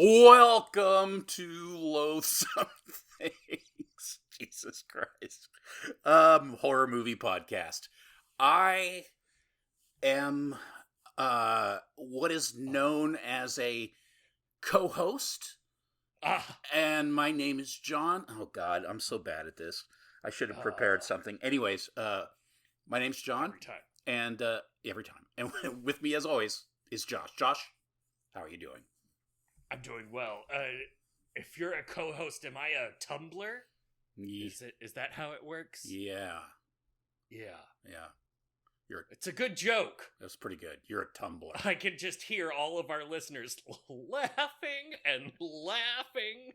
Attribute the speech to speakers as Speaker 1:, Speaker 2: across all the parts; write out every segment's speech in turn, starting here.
Speaker 1: Welcome to Loathsome Things. Jesus Christ. Horror movie podcast. I am what is known as a co-host. And my name is John. Oh God, I'm so bad at this. I should have prepared something. Anyways, my name's John.
Speaker 2: Every time.
Speaker 1: And every time. And with me as always is Josh. Josh, how are you doing?
Speaker 2: I'm doing well. If you're a co-host, am I a Tumblr? Is that how it works?
Speaker 1: Yeah.
Speaker 2: It's a good joke.
Speaker 1: That's pretty good. You're a Tumblr.
Speaker 2: I can just hear all of our listeners laughing and laughing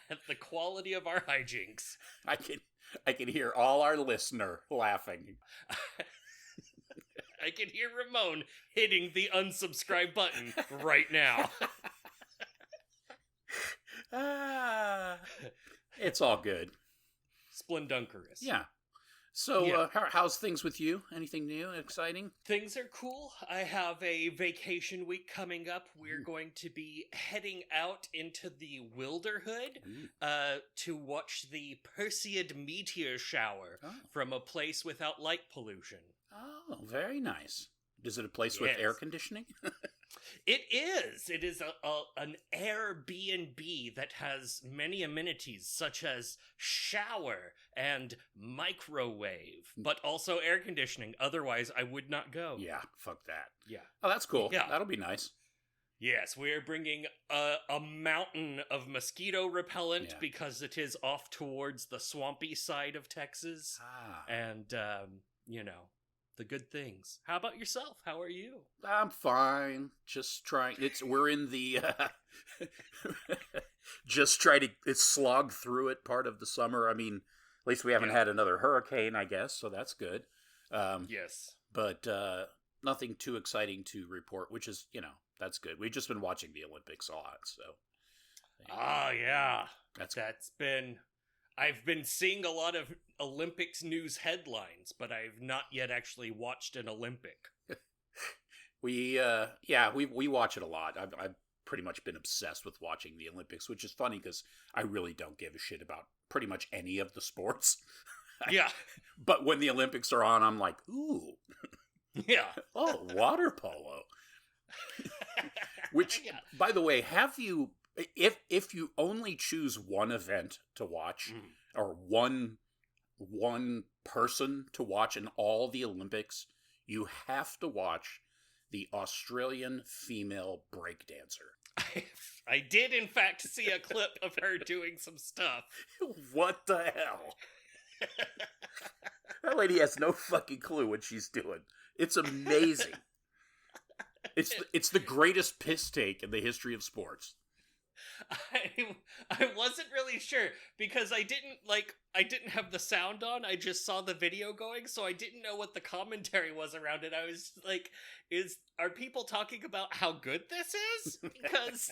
Speaker 2: at the quality of our hijinks.
Speaker 1: I can hear all our listener laughing.
Speaker 2: I can hear Ramon hitting the unsubscribe button right now.
Speaker 1: It's all good.
Speaker 2: Splendunkerous.
Speaker 1: Yeah. So, how's things with you? Anything new, exciting?
Speaker 2: Things are cool. I have a vacation week coming up. We're going to be heading out into the Wilderhood to watch the Perseid meteor shower from a place without light pollution.
Speaker 1: Oh, very nice. Is it a place with air conditioning?
Speaker 2: It is. It is an Airbnb that has many amenities such as shower and microwave, but also air conditioning. Otherwise, I would not go.
Speaker 1: Yeah, fuck that.
Speaker 2: Yeah.
Speaker 1: Oh, that's cool.
Speaker 2: Yeah.
Speaker 1: That'll be nice.
Speaker 2: Yes, we are bringing a mountain of mosquito repellent because it is off towards the swampy side of Texas. And, the good things. How about yourself? How are you?
Speaker 1: I'm fine. Just trying. We're in the just try to slog through it part of the summer. I mean, at least we haven't had another hurricane, I guess, so that's good.
Speaker 2: Yes.
Speaker 1: But nothing too exciting to report, which is, that's good. We've just been watching the Olympics a lot, so.
Speaker 2: Yeah. I've been seeing a lot of Olympics news headlines, but I've not yet actually watched an Olympic.
Speaker 1: We watch it a lot. I've pretty much been obsessed with watching the Olympics, which is funny because I really don't give a shit about pretty much any of the sports.
Speaker 2: Yeah.
Speaker 1: But when the Olympics are on, I'm like, ooh.
Speaker 2: Yeah.
Speaker 1: Oh, water polo. Which, by the way, have you... If you only choose one event to watch, or one person to watch in all the Olympics, you have to watch the Australian female breakdancer.
Speaker 2: I did, in fact, see a clip of her doing some stuff.
Speaker 1: What the hell? That lady has no fucking clue what she's doing. It's amazing. It's the greatest piss take in the history of sports.
Speaker 2: I wasn't really sure because I didn't have the sound on. I just saw the video going, so I didn't know what the commentary was around it. I was like, are people talking about how good this is? Because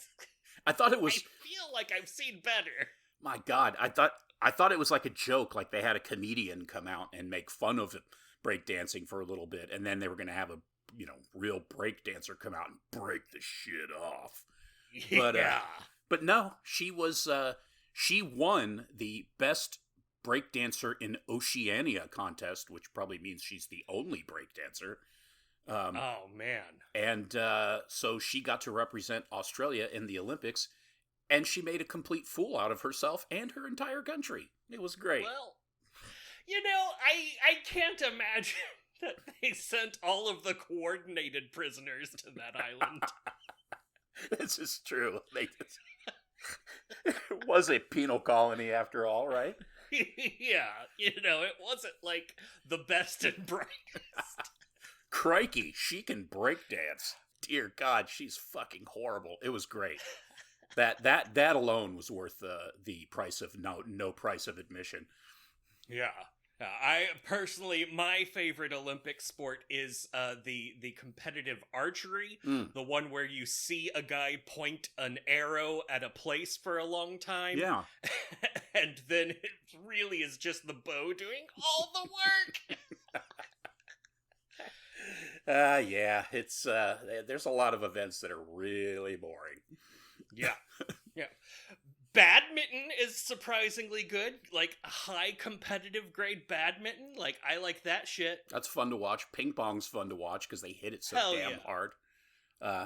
Speaker 1: I thought it was.
Speaker 2: I feel like I've seen better.
Speaker 1: My God, I thought it was like a joke, like they had a comedian come out and make fun of it, breakdancing for a little bit, and then they were going to have a real breakdancer come out and break the shit off. But, but no, she won the best breakdancer in Oceania contest, which probably means she's the only breakdancer.
Speaker 2: Oh, man.
Speaker 1: And so she got to represent Australia in the Olympics, and she made a complete fool out of herself and her entire country. It was great.
Speaker 2: Well, I can't imagine that they sent all of the coordinated prisoners to that island.
Speaker 1: This is true. It was a penal colony after all, right?
Speaker 2: Yeah, it wasn't like the best and brightest.
Speaker 1: Crikey, she can breakdance. Dear God, she's fucking horrible. It was great. That alone was worth the price of no price of admission.
Speaker 2: Yeah. I personally, my favorite Olympic sport is the competitive archery, the one where you see a guy point an arrow at a place for a long time.
Speaker 1: Yeah.
Speaker 2: And then it really is just the bow doing all the work.
Speaker 1: Yeah, it's there's a lot of events that are really boring.
Speaker 2: Yeah. is surprisingly good. Like, high competitive grade badminton. Like, I like that shit.
Speaker 1: That's fun to watch. Ping pong's fun to watch because they hit it so
Speaker 2: Hell
Speaker 1: damn
Speaker 2: yeah.
Speaker 1: hard.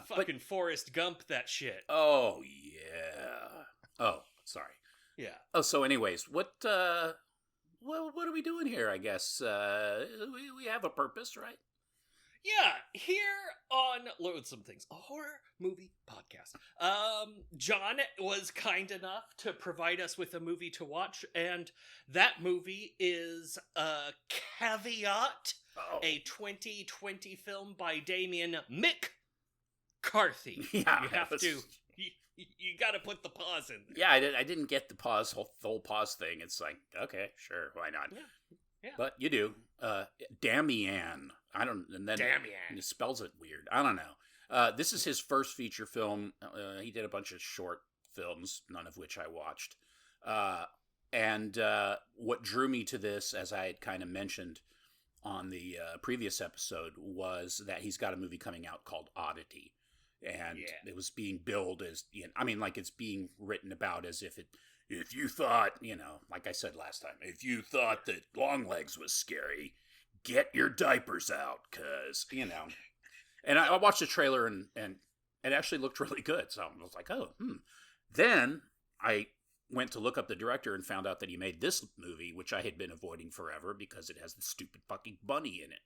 Speaker 2: Fucking Forrest Gump that shit.
Speaker 1: Oh, yeah. Oh, sorry.
Speaker 2: Yeah.
Speaker 1: Oh, so anyways, what are we doing here, I guess? We have a purpose, right?
Speaker 2: Yeah, here on Loathsome Things, a horror movie podcast. John was kind enough to provide us with a movie to watch, and that movie is Caveat, a 2020 film by Damian Mick Carthy.
Speaker 1: Yeah,
Speaker 2: you have to. You got to put the pause in there.
Speaker 1: Yeah, I didn't get the whole pause thing. It's like, okay, sure, why not?
Speaker 2: Yeah.
Speaker 1: But you do. Damian. And then
Speaker 2: Damian.
Speaker 1: He spells it weird. I don't know. This is his first feature film. He did a bunch of short films, none of which I watched. And what drew me to this, as I had kind of mentioned on the previous episode, was that he's got a movie coming out called Oddity. And it was being billed as, like it's being written about as if you thought, like I said last time, if you thought that Longlegs was scary, get your diapers out, because, And I watched the trailer and it actually looked really good. So I was like, Then I went to look up the director and found out that he made this movie, which I had been avoiding forever because it has the stupid fucking bunny in it.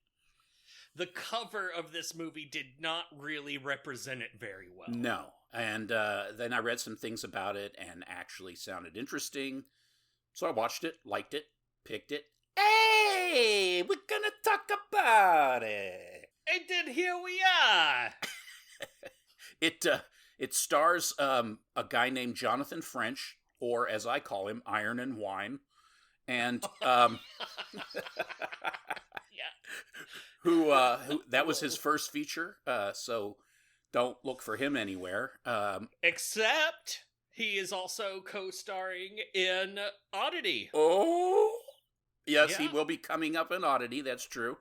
Speaker 2: The cover of this movie did not really represent it very well.
Speaker 1: No. And then I read some things about it and actually sounded interesting. So I watched it, liked it, picked it. Hey, we're gonna talk about it.
Speaker 2: And then here we are.
Speaker 1: It stars a guy named Jonathan French, or as I call him, Iron and Wine. And who that was his first feature, so don't look for him anywhere.
Speaker 2: Except he is also co-starring in Oddity.
Speaker 1: Oh, yes, He will be coming up in Oddity, that's true.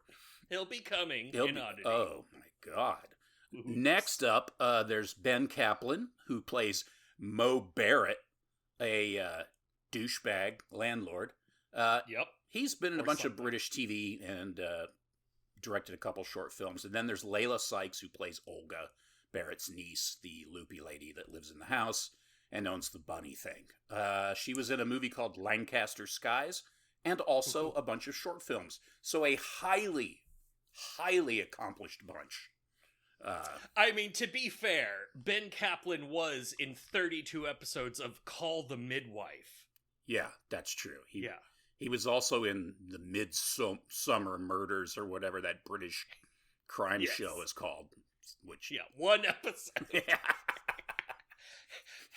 Speaker 2: He'll be coming in Oddity.
Speaker 1: Oh, my God. Oops. Next up, there's Ben Kaplan, who plays Mo Barrett, a douchebag landlord.
Speaker 2: Yep.
Speaker 1: He's been in a bunch of British TV and directed a couple short films. And then there's Layla Sykes, who plays Olga, Barrett's niece, the loopy lady that lives in the house and owns the bunny thing. She was in a movie called Lancaster Skies and also a bunch of short films. So a highly, highly accomplished bunch.
Speaker 2: To be fair, Ben Kaplan was in 32 episodes of Call the Midwife.
Speaker 1: Yeah, that's true. He was also in the Midsummer Murders or whatever that British crime show is called. Which
Speaker 2: one episode.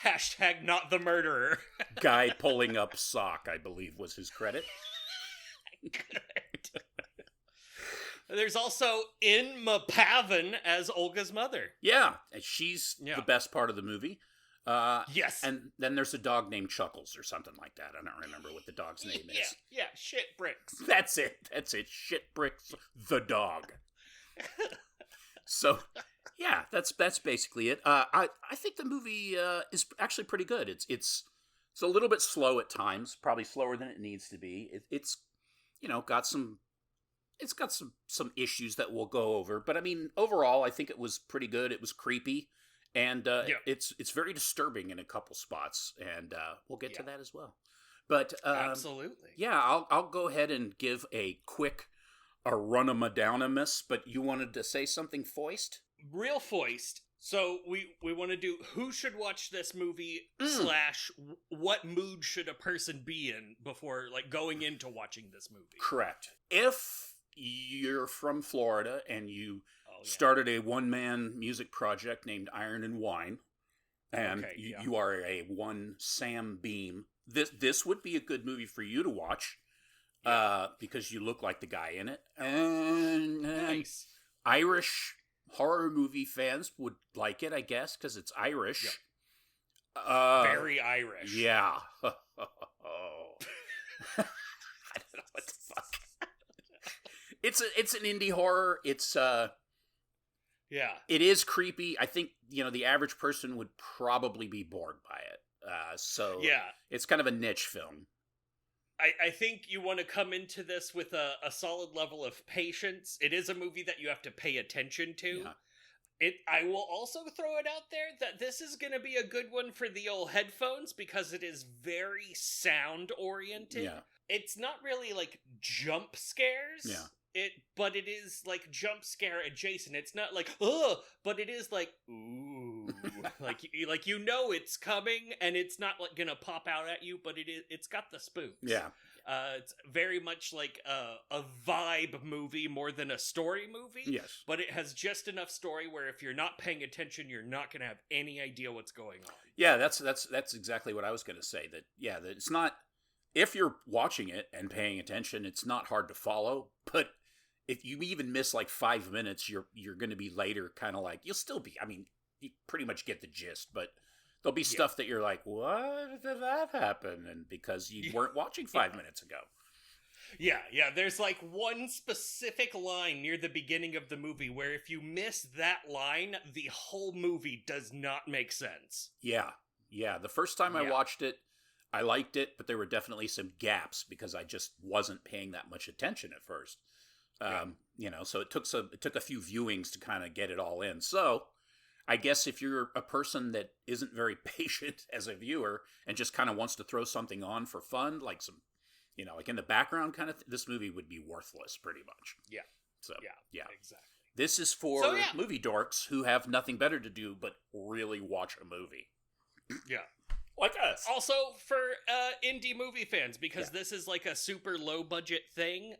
Speaker 2: Hashtag not the murderer.
Speaker 1: Guy pulling up sock, I believe, was his credit.
Speaker 2: Good. There's also Inma Pavin as Olga's mother.
Speaker 1: Yeah, she's the best part of the movie.
Speaker 2: Yes.
Speaker 1: And then there's a dog named Chuckles or something like that. I don't remember what the dog's name is.
Speaker 2: Yeah, Shit Bricks.
Speaker 1: That's it. Shit Bricks, the dog. So, yeah, that's basically it. I think the movie is actually pretty good. It's a little bit slow at times, probably slower than it needs to be. It's got some issues that we'll go over, but overall, I think it was pretty good. It was creepy, and it's very disturbing in a couple spots, and we'll get to that as well. But
Speaker 2: absolutely,
Speaker 1: I'll go ahead and give a quick Arunamadaunimus, but you wanted to say something foist?
Speaker 2: Real foist. So we want to do who should watch this movie / what mood should a person be in before going into watching this movie.
Speaker 1: Correct. If you're from Florida and you started a one-man music project named Iron and Wine, and you are a one Sam Beam, this would be a good movie for you to watch. Because you look like the guy in it. And
Speaker 2: nice.
Speaker 1: Irish horror movie fans would like it, I guess, because it's Irish.
Speaker 2: Yep. Very Irish.
Speaker 1: Yeah. I don't know what the fuck. It's an indie horror. It's it is creepy. I think the average person would probably be bored by it. So
Speaker 2: Yeah.
Speaker 1: it's kind of a niche film.
Speaker 2: I think you want to come into this with a solid level of patience. It is a movie that you have to pay attention to.
Speaker 1: Yeah.
Speaker 2: I will also throw it out there that this is going to be a good one for the old headphones because it is very sound oriented.
Speaker 1: Yeah.
Speaker 2: It's not really like jump scares.
Speaker 1: Yeah.
Speaker 2: But it is like jump scare adjacent. It's not like but it is like ooh, like you know it's coming, and it's not like gonna pop out at you, but it's got the spooks.
Speaker 1: Yeah.
Speaker 2: It's very much like a vibe movie more than a story movie.
Speaker 1: Yes.
Speaker 2: But it has just enough story where if you're not paying attention, you're not gonna have any idea what's going on.
Speaker 1: Yeah, that's exactly what I was gonna say. That it's not, if you're watching it and paying attention, it's not hard to follow, but if you even miss like 5 minutes, you're going to be later kind of like, you'll still be, I mean, you pretty much get the gist, but there'll be stuff that you're like, what did that happen? And because you weren't watching 5 minutes ago.
Speaker 2: Yeah, there's like one specific line near the beginning of the movie where if you miss that line, the whole movie does not make sense.
Speaker 1: Yeah. The first time I watched it, I liked it, but there were definitely some gaps because I just wasn't paying that much attention at first. So it took a few viewings to kind of get it all in. So I guess if you're a person that isn't very patient as a viewer and just kind of wants to throw something on for fun, like some, like in the background kind of, this movie would be worthless pretty much.
Speaker 2: Yeah.
Speaker 1: So, yeah.
Speaker 2: Exactly.
Speaker 1: This is for movie dorks who have nothing better to do but really watch a movie.
Speaker 2: Yeah.
Speaker 1: Like us.
Speaker 2: Also for indie movie fans, because this is like a super low budget thing.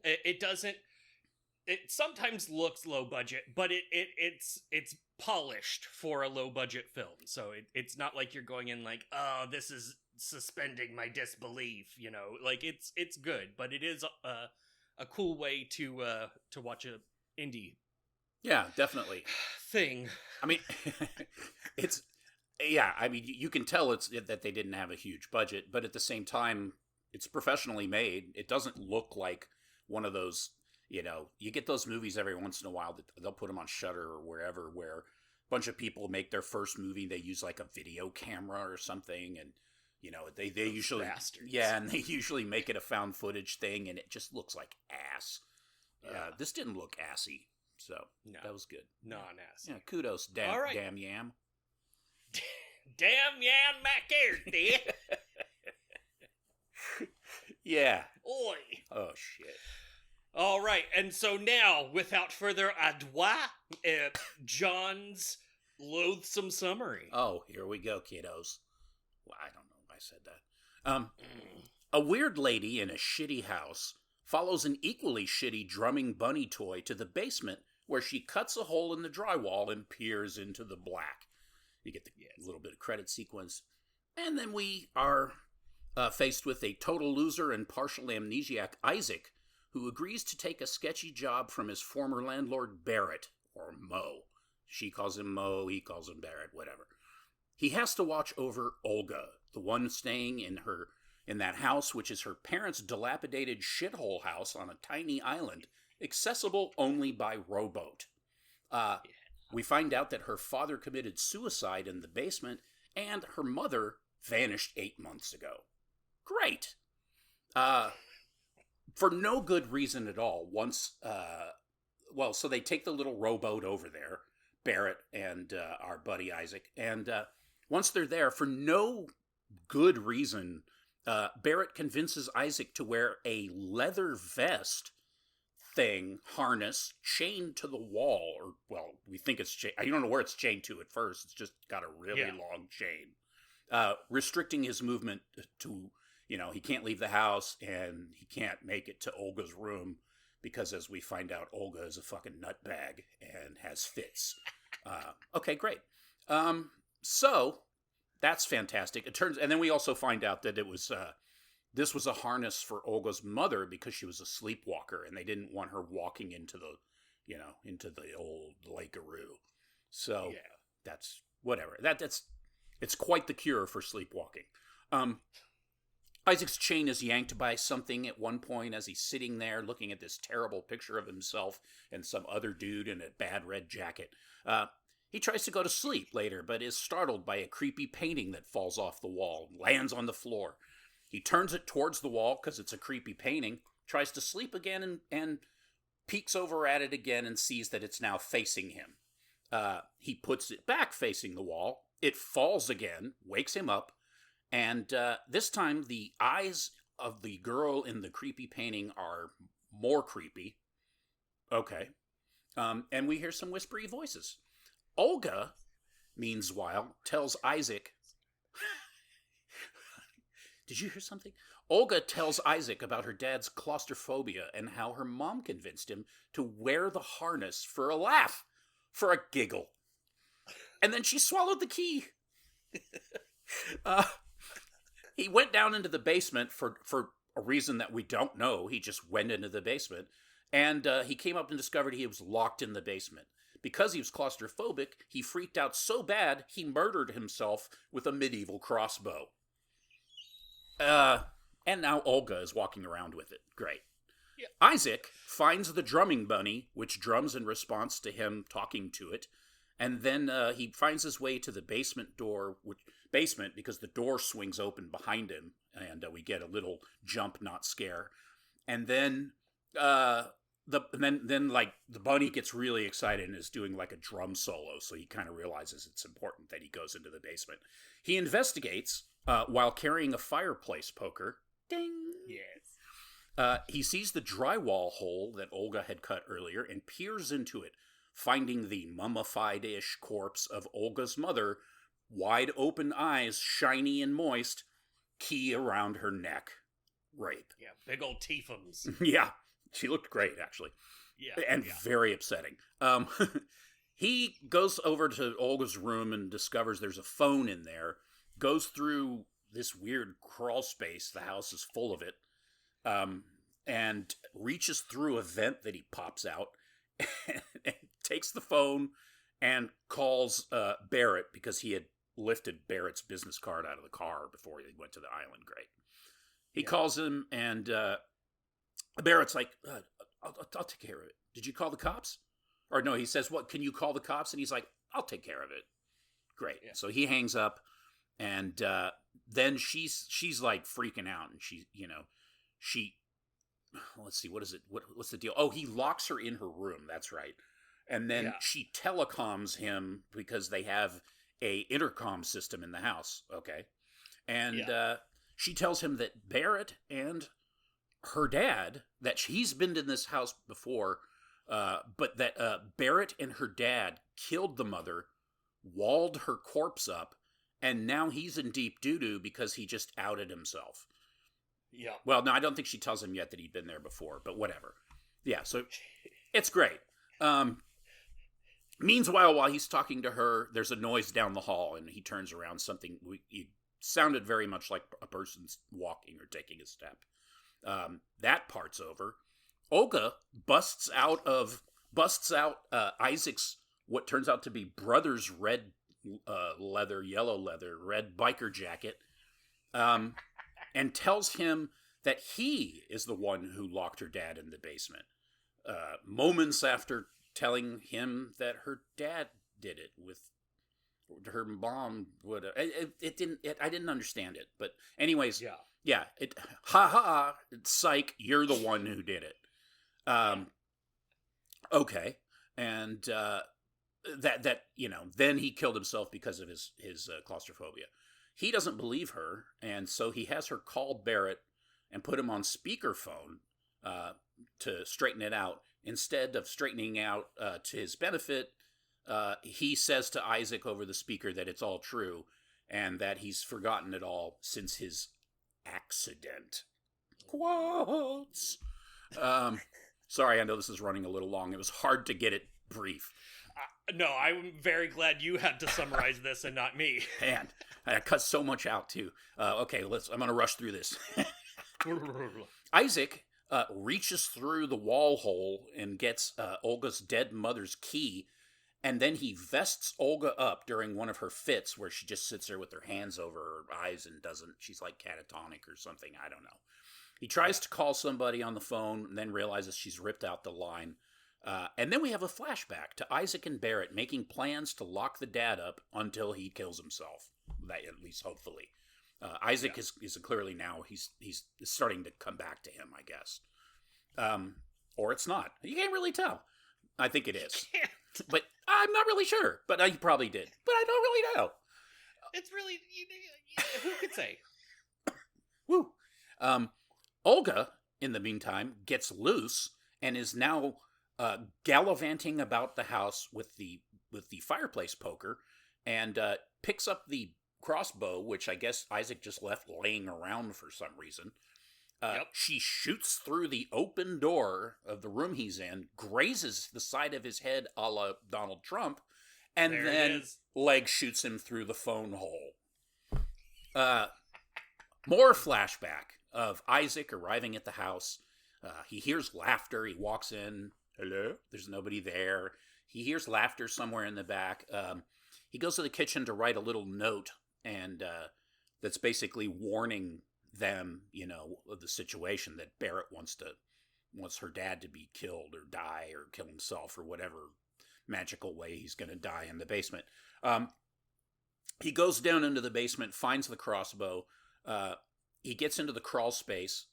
Speaker 2: It sometimes looks low budget, but it's polished for a low budget film. So it's not like you're going in like, oh, this is suspending my disbelief. Like it's good, but it is a cool way to watch a indie.
Speaker 1: Yeah, definitely.
Speaker 2: Thing.
Speaker 1: I mean, it's. Yeah, I mean, you can tell that they didn't have a huge budget, but at the same time, it's professionally made. It doesn't look like one of those, you get those movies every once in a while that they'll put them on Shudder or wherever, where a bunch of people make their first movie. They use like a video camera or something, and they usually
Speaker 2: bastards.
Speaker 1: and they usually make it a found footage thing, and it just looks like ass. This didn't look assy, so that was good.
Speaker 2: Non-assy.
Speaker 1: Yeah, kudos, Damian.
Speaker 2: Damian McCarthy.
Speaker 1: Yeah.
Speaker 2: Oi.
Speaker 1: Oh, shit.
Speaker 2: All right, and so now, without further ado, John's loathsome summary.
Speaker 1: Oh, here we go, kiddos. Well, I don't know if I said that. A weird lady in a shitty house follows an equally shitty drumming bunny toy to the basement where she cuts a hole in the drywall and peers into the black. You get the little bit of credit sequence. And then we are faced with a total loser and partial amnesiac Isaac, who agrees to take a sketchy job from his former landlord Barrett, or Mo. She calls him Mo, he calls him Barrett, whatever. He has to watch over Olga, the one staying in that house, which is her parents' dilapidated shithole house on a tiny island, accessible only by rowboat. We find out that her father committed suicide in the basement, and her mother vanished 8 months ago. Great! For no good reason at all. So they take the little rowboat over there, Barrett and our buddy Isaac, and once they're there, for no good reason, Barrett convinces Isaac to wear a leather vest thing, harness, chained to the wall, or, well, we think it's chained. I don't know where it's chained to at first. It's just got a really long chain. Restricting his movement to, he can't leave the house, and he can't make it to Olga's room, because as we find out, Olga is a fucking nutbag and has fits. Okay, great. So, that's fantastic. And then we also find out that it was, this was a harness for Olga's mother because she was a sleepwalker, and they didn't want her walking into the, into the old Lakearoo. So that's whatever. It's quite the cure for sleepwalking. Isaac's chain is yanked by something at one point as he's sitting there looking at this terrible picture of himself and some other dude in a bad red jacket. He tries to go to sleep later, but is startled by a creepy painting that falls off the wall and lands on the floor. He turns it towards the wall because it's a creepy painting, tries to sleep again, and peeks over at it again and sees that it's now facing him. He puts it back facing the wall. It falls again, wakes him up, and this time the eyes of the girl in the creepy painting are more creepy. Okay. And we hear some whispery voices. Olga, meanwhile, tells Isaac... Did you hear something? Olga tells Isaac about her dad's claustrophobia and how her mom convinced him to wear the harness for a laugh, for a giggle. And then she swallowed the key. He went down into the basement for a reason that we don't know. He just went into the basement. And he came up and discovered he was locked in the basement. Because he was claustrophobic, he freaked out so bad, he murdered himself with a medieval crossbow. And now Olga is walking around with it. Great. Yeah. Isaac finds the drumming bunny, which drums in response to him talking to it. And then he finds his way to the basement door, basement because the door swings open behind him. And we get a little jump, not scare. And then then the bunny gets really excited and is doing like a drum solo, so he kind of realizes it's important that he goes into the basement. He investigates while carrying a fireplace poker. Ding! Yes. He sees the drywall hole that Olga had cut earlier and peers into it, finding the mummified-ish corpse of Olga's mother, wide open eyes, shiny and moist, key around her neck. Rape.
Speaker 2: Yeah, big old teethums.
Speaker 1: Yeah. She looked great, actually.
Speaker 2: Yeah.
Speaker 1: And very upsetting. He goes over to Olga's room and discovers there's a phone in there, goes through this weird crawl space, the house is full of it, and reaches through a vent that he pops out, and takes the phone and calls Barrett, because he had lifted Barrett's business card out of the car before he went to the island. Great. He calls him, and... Barrett's like, I'll take care of it. Did you call the cops? Or no, he says, what, can you call the cops? And he's like, I'll take care of it. Great. Yeah. So he hangs up, and then she's like freaking out, and let's see, what is it? What's the deal? Oh, he locks her in her room. That's right. And then she telecoms him because they have a intercom system in the house. Okay. And she tells him that Barrett and her dad, that he's been in this house before, but that Barrett and her dad killed the mother, walled her corpse up, and now he's in deep doo-doo because he just outed himself. Yeah. Well, no, I don't think she tells him yet that he'd been there before, but whatever. Yeah, so it's great. Meanwhile, while he's talking to her, there's a noise down the hall, and he turns around. It sounded very much like a person's walking or taking a step. That part's over. Olga busts out Isaac's what turns out to be brother's red yellow leather, red biker jacket, and tells him that he is the one who locked her dad in the basement. Moments after telling him that her dad did it with her mom would. I didn't understand it, but anyways, yeah. Yeah, psych, you're the one who did it. Okay. And then he killed himself because of his claustrophobia. He doesn't believe her, and so he has her call Barrett and put him on speakerphone to straighten it out. Instead of straightening out to his benefit, he says to Isaac over the speaker that it's all true and that he's forgotten it all since his accident. Quotes. Sorry, I know this is running a little long. It was hard to get it brief.
Speaker 2: No, I'm very glad you had to summarize this and not me.
Speaker 1: Man, I cut so much out too. Okay, I'm going to rush through this. Isaac reaches through the wall hole and gets Olga's dead mother's key, and then he vests Olga up during one of her fits where she just sits there with her hands over her eyes and she's like catatonic or something, I don't know. He tries to call somebody on the phone and then realizes she's ripped out the line. And then we have a flashback to Isaac and Barrett making plans to lock the dad up until he kills himself. That, at least, hopefully. Isaac is clearly now, he's starting to come back to him, I guess. Or it's not. You can't really tell. I think it is. But I'm not really sure. But I probably did. But I don't really know.
Speaker 2: It's really... who could say?
Speaker 1: Woo. Olga, in the meantime, gets loose and is now gallivanting about the house with the fireplace poker, and picks up the crossbow, which I guess Isaac just left laying around for some reason. She shoots through the open door of the room he's in, grazes the side of his head a la Donald Trump, and then leg shoots him through the phone hole. More flashback of Isaac arriving at the house. He hears laughter. He walks in. Hello? There's nobody there. He hears laughter somewhere in the back. He goes to the kitchen to write a little note, and that's basically warning them, of the situation, that Barrett wants her dad to be killed or die or kill himself or whatever magical way he's going to die in the basement. He goes down into the basement, finds the crossbow. He gets into the crawl space,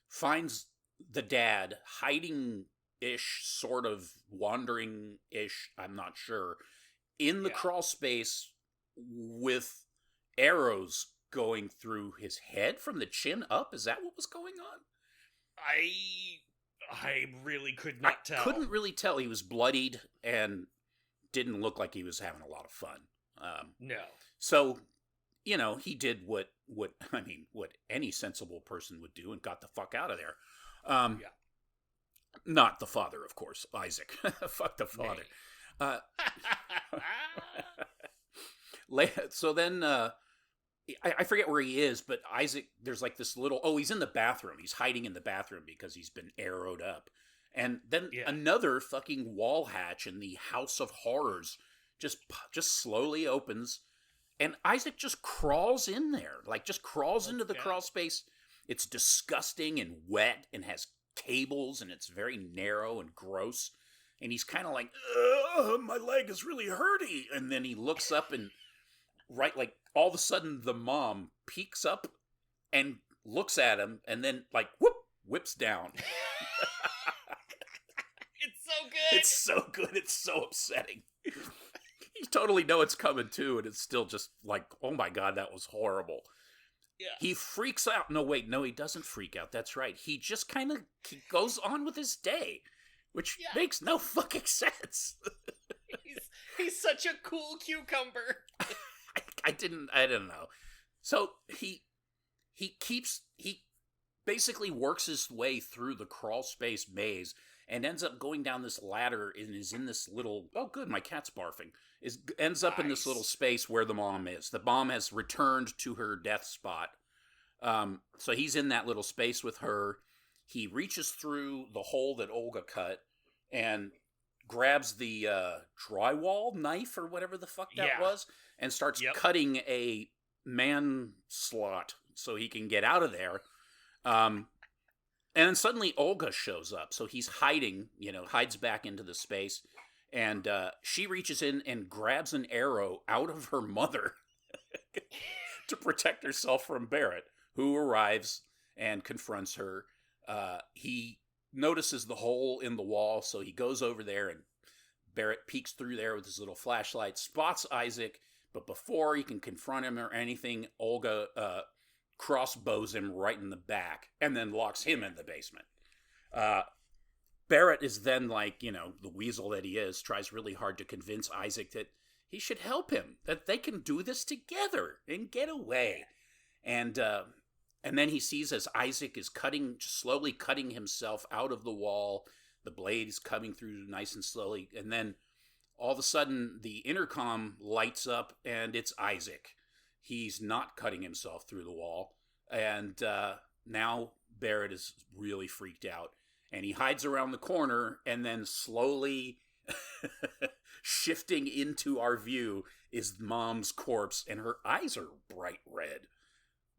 Speaker 1: finds the dad hiding-ish, sort of wandering-ish, I'm not sure, in the crawl space with arrows going through his head from the chin up. Is that what was going on?
Speaker 2: I really could not tell.
Speaker 1: I couldn't really tell. He was bloodied and didn't look like he was having a lot of fun.
Speaker 2: No.
Speaker 1: So, he did what any sensible person would do and got the fuck out of there. Not the father, of course, Isaac. Fuck the father. So then, I forget where he is, but Isaac, there's like this little, he's in the bathroom. He's hiding in the bathroom because he's been arrowed up. And then another fucking wall hatch in the House of Horrors just slowly opens, and Isaac just crawls in there, into the crawl space. It's disgusting and wet and has cables, and it's very narrow and gross. And he's kind of like, my leg is really hurty. And then he looks up and all of a sudden the mom peeks up and looks at him and then whips down.
Speaker 2: It's so good.
Speaker 1: It's so good. It's so upsetting. You totally know it's coming too, and it's still just like, oh my God, that was horrible.
Speaker 2: Yeah.
Speaker 1: He freaks out. No, he doesn't freak out. That's right. He just kind of goes on with his day, which makes no fucking sense.
Speaker 2: He's such a cool cucumber.
Speaker 1: I don't know. So he basically works his way through the crawl space maze and ends up going down this ladder and is in this little, oh good, my cat's barfing, ends up in this little space where the mom is. The mom has returned to her death spot. So he's in that little space with her. He reaches through the hole that Olga cut and grabs the drywall knife or whatever the fuck that was and starts cutting a man slot so he can get out of there. And then suddenly Olga shows up. So he's hiding, hides back into the space. And she reaches in and grabs an arrow out of her mother to protect herself from Barrett, who arrives and confronts her. He notices the hole in the wall, so he goes over there, and Barrett peeks through there with his little flashlight, spots Isaac, but before he can confront him or anything, Olga crossbows him right in the back and then locks him in the basement. Barrett is then the weasel that he is, tries really hard to convince Isaac that he should help him, that they can do this together and get away. And then he sees as Isaac is slowly cutting himself out of the wall, the blade is coming through nice and slowly, and then all of a sudden the intercom lights up and it's Isaac. He's not cutting himself through the wall, and now Barrett is really freaked out. And he hides around the corner, and then slowly shifting into our view is Mom's corpse, and her eyes are bright red.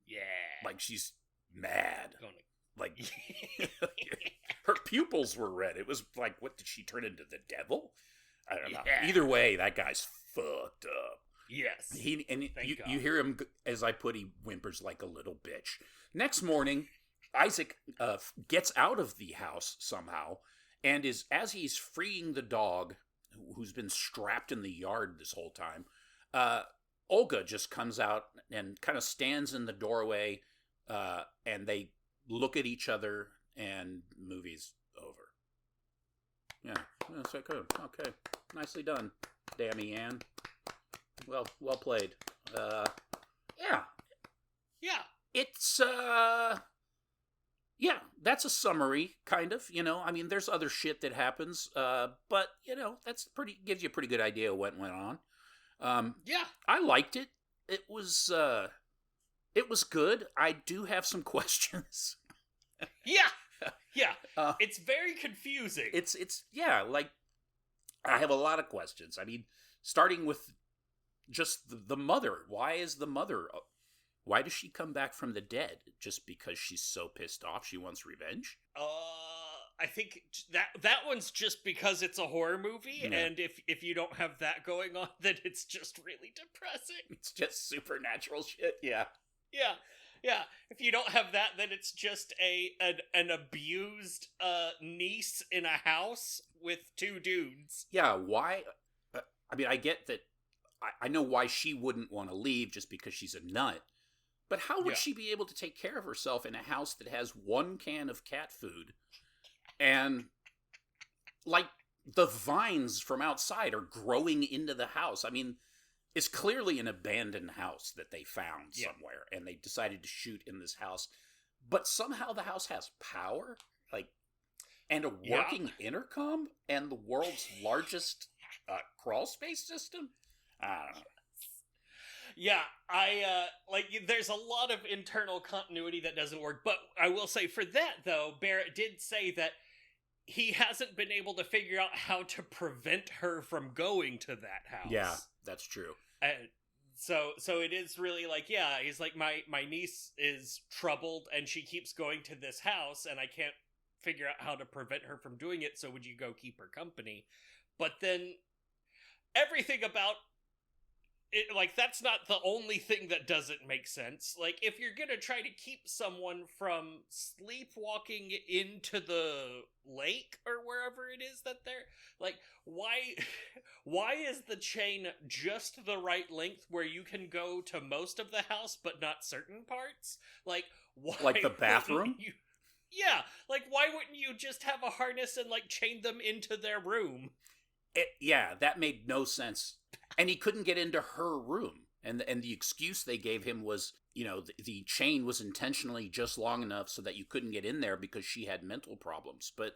Speaker 2: Yeah.
Speaker 1: Like she's mad. Like, her pupils were red. It was like, what, did she turn into the devil? I don't know.
Speaker 2: Yeah.
Speaker 1: Either way, that guy's fucked up.
Speaker 2: Yes.
Speaker 1: You hear him, as I put, he whimpers like a little bitch. Next morning, Isaac gets out of the house somehow, and as he's freeing the dog, who's been strapped in the yard this whole time, Olga just comes out and kind of stands in the doorway, and they look at each other, and movie's over. Yeah, that's like, oh, okay, nicely done, Damian. Well played. Yeah. It's yeah, that's a summary, kind of. I mean, there's other shit that happens, but gives you a pretty good idea of what went on.
Speaker 2: Yeah,
Speaker 1: I liked it. It was good. I do have some questions.
Speaker 2: yeah. It's very confusing.
Speaker 1: It's like, I have a lot of questions. I mean, starting with just the mother. Why does she come back from the dead? Just because she's so pissed off she wants revenge?
Speaker 2: I think that one's just because it's a horror movie,
Speaker 1: Yeah.
Speaker 2: and if you don't have that going on, then it's just really depressing.
Speaker 1: It's just supernatural shit, yeah.
Speaker 2: Yeah. If you don't have that, then it's just an abused niece in a house with two dudes.
Speaker 1: Yeah, why? I mean, I get that. I know why she wouldn't want to leave just because she's a nut. But how would she be able to take care of herself in a house that has one can of cat food and, like, the vines from outside are growing into the house? I mean, it's clearly an abandoned house that they found somewhere, and they decided to shoot in this house. But somehow the house has power, like, and a working intercom, and the world's largest crawl space system. I don't know.
Speaker 2: Yeah, there's a lot of internal continuity that doesn't work, but I will say for that, though, Barrett did say that he hasn't been able to figure out how to prevent her from going to that house.
Speaker 1: Yeah, that's true.
Speaker 2: And so it is really like, he's like, my niece is troubled, and she keeps going to this house, and I can't figure out how to prevent her from doing it, so would you go keep her company? But then everything about it, like, that's not the only thing that doesn't make sense. Like, if you're gonna try to keep someone from sleepwalking into the lake or wherever it is that they're, like, why is the chain just the right length where you can go to most of the house but not certain parts? Like, why?
Speaker 1: Like the bathroom?
Speaker 2: Yeah, like, why wouldn't you just have a harness and, like, chain them into their room?
Speaker 1: That made no sense. And he couldn't get into her room. And the excuse they gave him was, the chain was intentionally just long enough so that you couldn't get in there because she had mental problems. But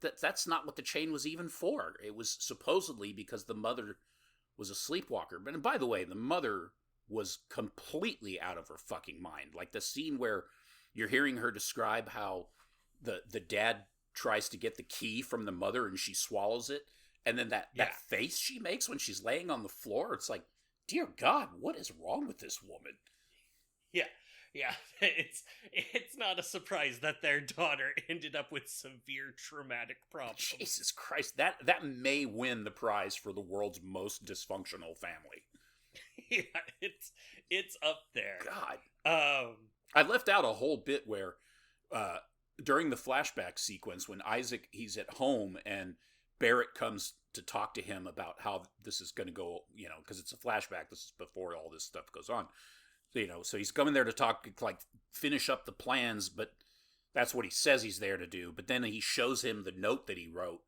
Speaker 1: that's not what the chain was even for. It was supposedly because the mother was a sleepwalker. And by the way, the mother was completely out of her fucking mind. Like the scene where you're hearing her describe how the dad tries to get the key from the mother and she swallows it. And then that face she makes when she's laying on the floor, it's like, dear God, what is wrong with this woman?
Speaker 2: Yeah. It's not a surprise that their daughter ended up with severe traumatic problems.
Speaker 1: Jesus Christ, that may win the prize for the world's most dysfunctional family.
Speaker 2: Yeah, it's up there.
Speaker 1: God. I left out a whole bit where during the flashback sequence when Isaac, he's at home and Barrett comes to talk to him about how this is going to go, because it's a flashback. This is before all this stuff goes on. So he's coming there to talk, like, finish up the plans, but that's what he says he's there to do. But then he shows him the note that he wrote,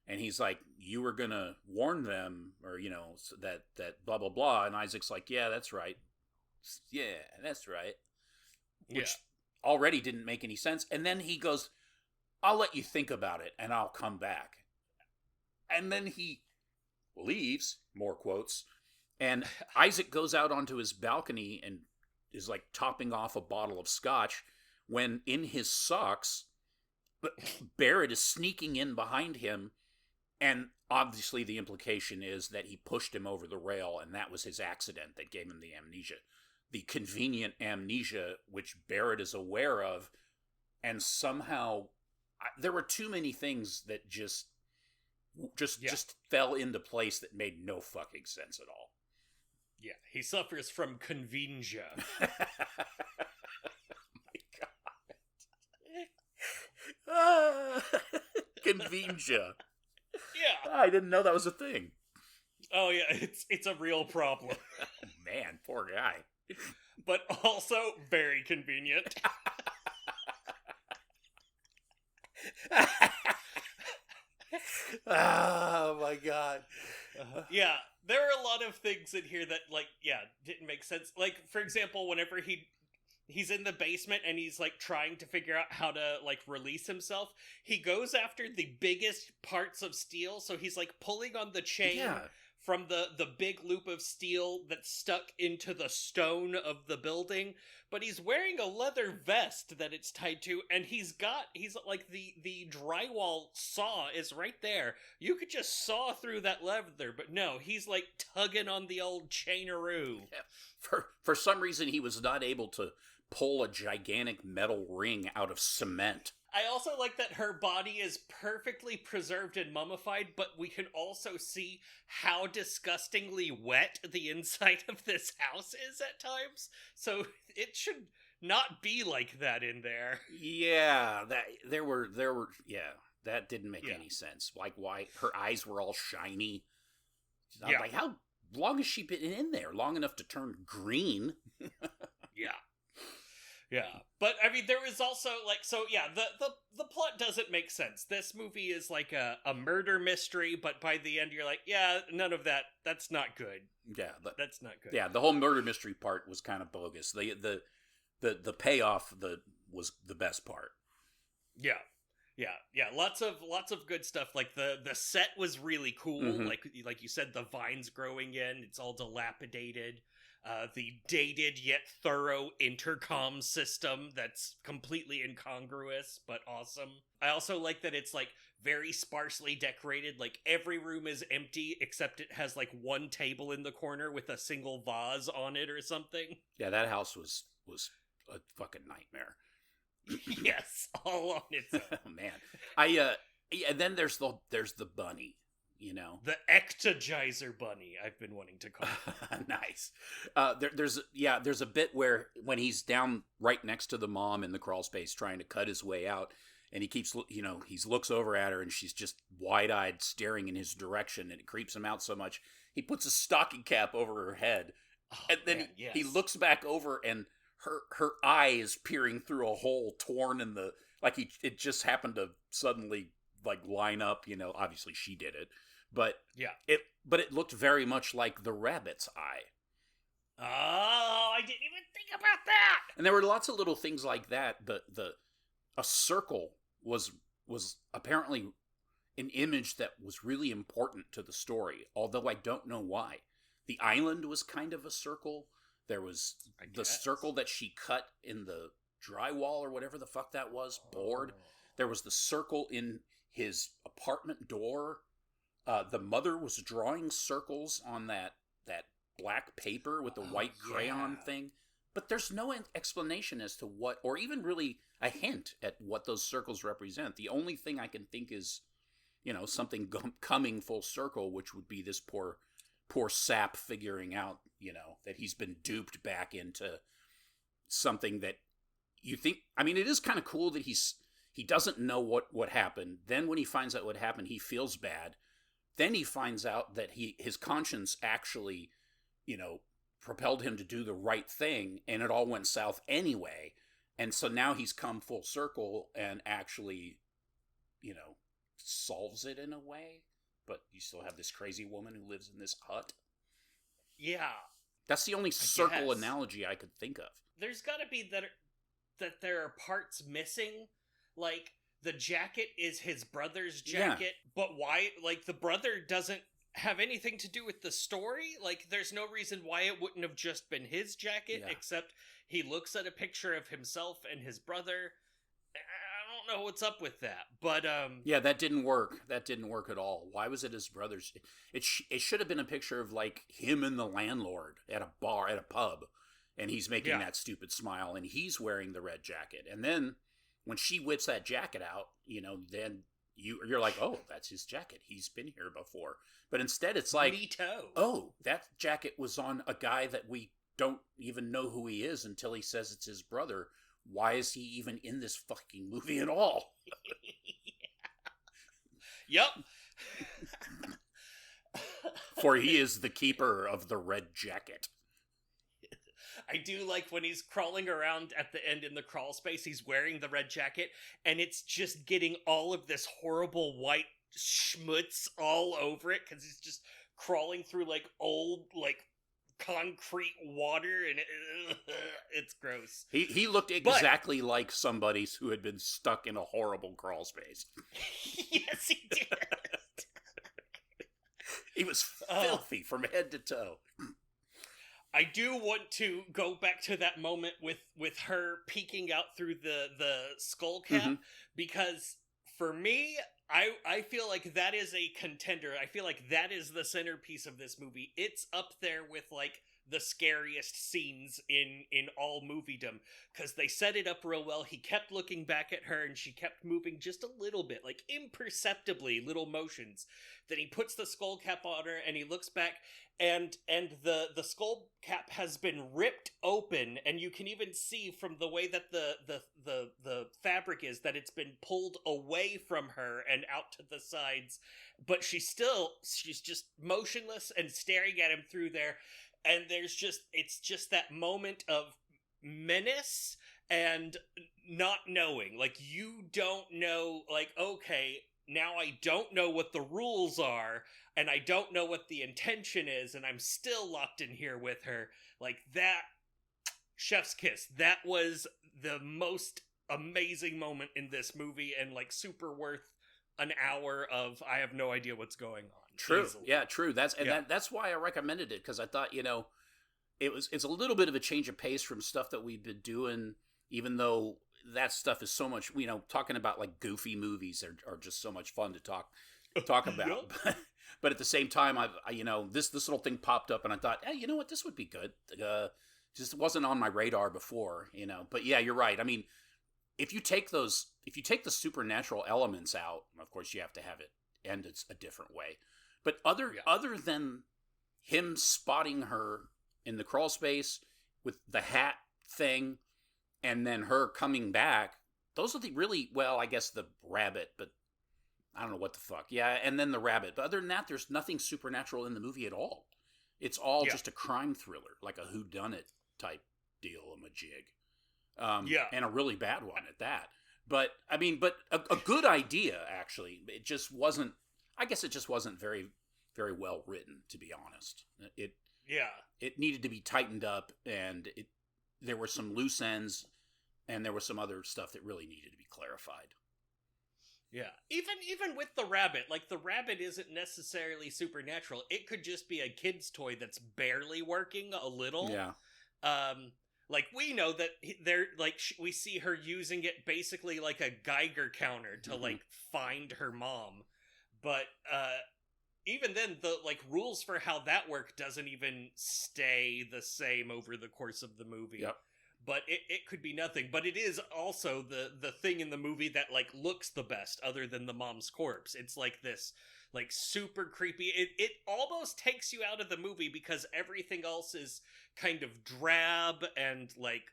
Speaker 1: and he's like, you were going to warn them, or, so that blah, blah, blah. And Isaac's like, yeah, that's right. Yeah, that's right. Which already didn't make any sense. And then he goes, I'll let you think about it, and I'll come back. And then he leaves, more quotes, and Isaac goes out onto his balcony and is like topping off a bottle of scotch when in his socks, Barrett is sneaking in behind him, and obviously the implication is that he pushed him over the rail and that was his accident that gave him the amnesia. The convenient amnesia which Barrett is aware of and somehow there were too many things that just fell into place that made no fucking sense at all.
Speaker 2: Yeah, he suffers from conventia.
Speaker 1: Oh my god. Conventia.
Speaker 2: Yeah.
Speaker 1: I didn't know that was a thing.
Speaker 2: Oh yeah, it's a real problem.
Speaker 1: Oh, man, poor guy.
Speaker 2: But also very convenient.
Speaker 1: Oh my god.
Speaker 2: Yeah, there are a lot of things in here that, like, yeah, didn't make sense. Like, for example, whenever he's in the basement and he's, like, trying to figure out how to, like, release himself, he goes after the biggest parts of steel, so he's, like, pulling on the chain from the big loop of steel that's stuck into the stone of the building, but he's wearing a leather vest that it's tied to, and he's like, the drywall saw is right there. You could just saw through that leather, but no, he's, like, tugging on the old chaineroo.
Speaker 1: Yeah. For some reason, he was not able to pull a gigantic metal ring out of cement.
Speaker 2: I also like that her body is perfectly preserved and mummified, but we can also see how disgustingly wet the inside of this house is at times. So it should not be like that in there.
Speaker 1: Yeah, that didn't make any sense. Like, why her eyes were all shiny. I'm like, how long has she been in there? Long enough to turn green.
Speaker 2: Yeah, but I mean, there is also, like, so yeah, the plot doesn't make sense. This movie is like a murder mystery, but by the end you're like, yeah, none of that. That's not good.
Speaker 1: Yeah,
Speaker 2: that's not good.
Speaker 1: Yeah, the whole murder mystery part was kind of bogus. The payoff was the best part.
Speaker 2: Yeah. Lots of good stuff. Like the set was really cool.
Speaker 1: Mm-hmm.
Speaker 2: Like you said, the vines growing in. It's all dilapidated. The dated yet thorough intercom system that's completely incongruous but awesome. I also like that it's, like, very sparsely decorated. Like, every room is empty except it has, like, one table in the corner with a single vase on it or something.
Speaker 1: Yeah, that house was a fucking nightmare.
Speaker 2: Yes, all on its own.
Speaker 1: Oh, man. And then there's the bunny. You know,
Speaker 2: the ectogizer bunny, I've been wanting to call it.
Speaker 1: Nice. There's a bit where when he's down right next to the mom in the crawl space trying to cut his way out, and he looks over at her and she's just wide-eyed staring in his direction, and it creeps him out so much he puts a stocking cap over her head, and then he looks back over and her eye is peering through a hole torn in the, like, it just happened to suddenly, like, line up. You know, obviously she did it. But it looked very much like the rabbit's eye.
Speaker 2: Oh, I didn't even think about that.
Speaker 1: And there were lots of little things like that. A circle was apparently an image that was really important to the story, although I don't know why. The island was kind of a circle. There was the circle that she cut in the drywall or whatever the fuck that was, board. There was the circle in his apartment door. The mother was drawing circles on that black paper with the white crayon thing. But there's no explanation as to what, or even really a hint at what those circles represent. The only thing I can think is, you know, something coming full circle, which would be this poor sap figuring out, you know, that he's been duped back into something that you think. I mean, it is kind of cool that he doesn't know what happened. Then when he finds out what happened, he feels bad. Then he finds out that his conscience actually, you know, propelled him to do the right thing, and it all went south anyway. And so now he's come full circle and actually, you know, solves it in a way. But you still have this crazy woman who lives in this hut.
Speaker 2: Yeah.
Speaker 1: That's the only circle analogy I could think of.
Speaker 2: There's got to be that there are parts missing. Like, the jacket is his brother's jacket, but why? Like, the brother doesn't have anything to do with the story. Like, there's no reason why it wouldn't have just been his jacket, except he looks at a picture of himself and his brother. I don't know what's up with that, but
Speaker 1: yeah, that didn't work. That didn't work at all. Why was it his brother's? It should have been a picture of, like, him and the landlord at a bar, at a pub, and he's making that stupid smile, and he's wearing the red jacket. And then when she whips that jacket out, then you're like, oh, that's his jacket. He's been here before. But instead, it's like,
Speaker 2: Neato.
Speaker 1: oh, that jacket was on a guy that we don't even know who he is until he says it's his brother. Why is he even in this fucking movie at all?
Speaker 2: Yep.
Speaker 1: For he is the keeper of the red jacket.
Speaker 2: I do like when he's crawling around at the end in the crawl space, he's wearing the red jacket, and it's just getting all of this horrible white schmutz all over it, because he's just crawling through, like, old, like, concrete water, and it's gross.
Speaker 1: He looked exactly like somebody who had been stuck in a horrible crawl space.
Speaker 2: Yes, he did.
Speaker 1: He was filthy from head to toe.
Speaker 2: I do want to go back to that moment with her peeking out through the skull cap, because for me, I feel like that is a contender. I feel like that is the centerpiece of this movie. It's up there with, like, the scariest scenes in all moviedom, because they set it up real well. He kept looking back at her, and she kept moving just a little bit, like imperceptibly, little motions. Then he puts the skull cap on her, and he looks back, and the skull cap has been ripped open, and you can even see from the way that the fabric is that it's been pulled away from her and out to the sides, but she's just motionless and staring at him through there. And it's just that moment of menace and not knowing. Like, you don't know, like, okay, now I don't know what the rules are, and I don't know what the intention is, and I'm still locked in here with her. Like, that, chef's kiss. That was the most amazing moment in this movie, and, like, super worth an hour of I have no idea what's going on.
Speaker 1: True.
Speaker 2: Easily.
Speaker 1: Yeah, true. That's why I recommended it, because I thought, it's a little bit of a change of pace from stuff that we've been doing, even though that stuff is so much, talking about, like, goofy movies are just so much fun to talk about.
Speaker 2: Yep.
Speaker 1: But at the same time, this little thing popped up, and I thought, hey, you know what, this would be good. Just wasn't on my radar before, But yeah, you're right. I mean, if you take the supernatural elements out, of course you have to have it end a different way. But other than him spotting her in the crawl space with the hat thing, and then her coming back, those are the really, well, I guess the rabbit, but I don't know what the fuck. Yeah, and then the rabbit. But other than that, there's nothing supernatural in the movie at all. It's all just a crime thriller, like a whodunit type deal, a jig. And a really bad one at that. But, I mean, a good idea, actually. It just wasn't, I guess it just wasn't very, very well written, to be honest. It needed to be tightened up, and there were some loose ends, and there was some other stuff that really needed to be clarified.
Speaker 2: Yeah. Even with the rabbit, like, the rabbit isn't necessarily supernatural. It could just be a kid's toy that's barely working a little.
Speaker 1: Yeah.
Speaker 2: Like, we know that we see her using it basically like a Geiger counter to, like, find her mom. But, even then, the, like, rules for how that work doesn't even stay the same over the course of the movie.
Speaker 1: Yep.
Speaker 2: But it could be nothing. But it is also the thing in the movie that, like, looks the best, other than the mom's corpse. It's like this, like, super creepy. It almost takes you out of the movie, because everything else is kind of drab and like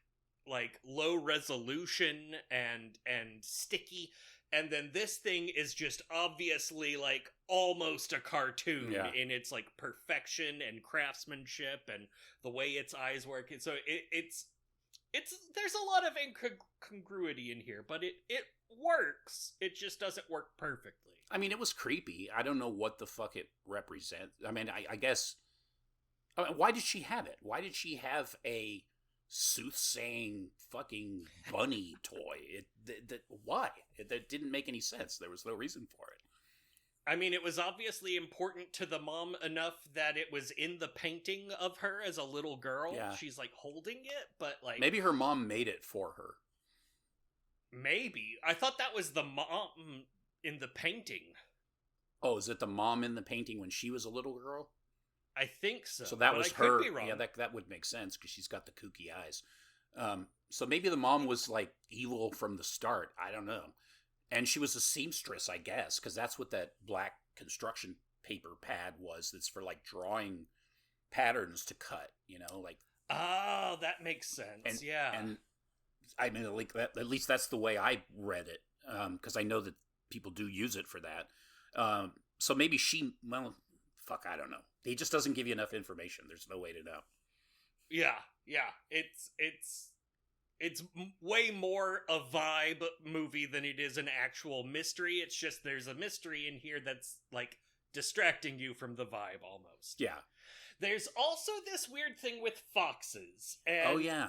Speaker 2: low resolution and sticky. And then this thing is just obviously, like, almost a cartoon in its, like, perfection and craftsmanship and the way its eyes work. And so it's there's a lot of incongruity in here, but it works. It just doesn't work perfectly.
Speaker 1: I mean, it was creepy. I don't know what the fuck it represents. I mean, I guess, why did she have it? Why did she have a soothsaying fucking bunny toy? Why? That didn't make any sense. There was no reason for it.
Speaker 2: I mean, it was obviously important to the mom enough that it was in the painting of her as a little girl.
Speaker 1: Yeah.
Speaker 2: She's, like, holding it, but, like...
Speaker 1: Maybe her mom made it for her.
Speaker 2: Maybe. I thought that was the mom in the painting.
Speaker 1: Oh, is it the mom in the painting when she was a little girl?
Speaker 2: I think so.
Speaker 1: So that was
Speaker 2: her.
Speaker 1: Could be wrong. Yeah, that would make sense, because she's got the kooky eyes. So maybe the mom was like evil from the start. I don't know. And she was a seamstress, I guess, because that's what that black construction paper pad was. That's for like drawing patterns to cut, like.
Speaker 2: Oh, that makes sense.
Speaker 1: And,
Speaker 2: yeah.
Speaker 1: And I mean, like that, at least that's the way I read it, because I know that people do use it for that. So maybe well, fuck, I don't know. He just doesn't give you enough information. There's no way to know.
Speaker 2: Yeah. It's way more a vibe movie than it is an actual mystery. It's just there's a mystery in here that's like distracting you from the vibe almost.
Speaker 1: Yeah.
Speaker 2: There's also this weird thing with foxes. And
Speaker 1: oh, yeah.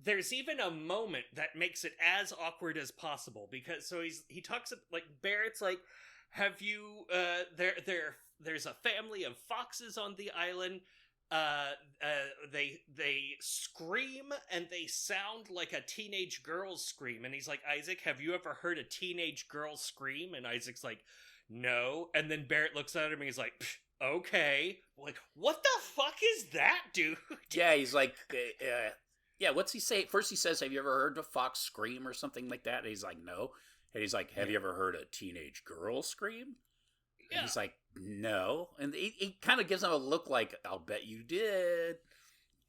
Speaker 2: There's even a moment that makes it as awkward as possible because he talks like Barrett's like, have you there's a family of foxes on the island. They scream and they sound like a teenage girl's scream. And he's like, Isaac, have you ever heard a teenage girl scream? And Isaac's like, no. And then Barrett looks at him and he's like, okay. Like, what the fuck is that, dude?
Speaker 1: Yeah, he's like, yeah, what's he say? First he says, have you ever heard a fox scream or something like that? And he's like, no. And he's like, have you ever heard a teenage girl scream? And he's like, no. And he kind of gives him a look like, I'll bet you did.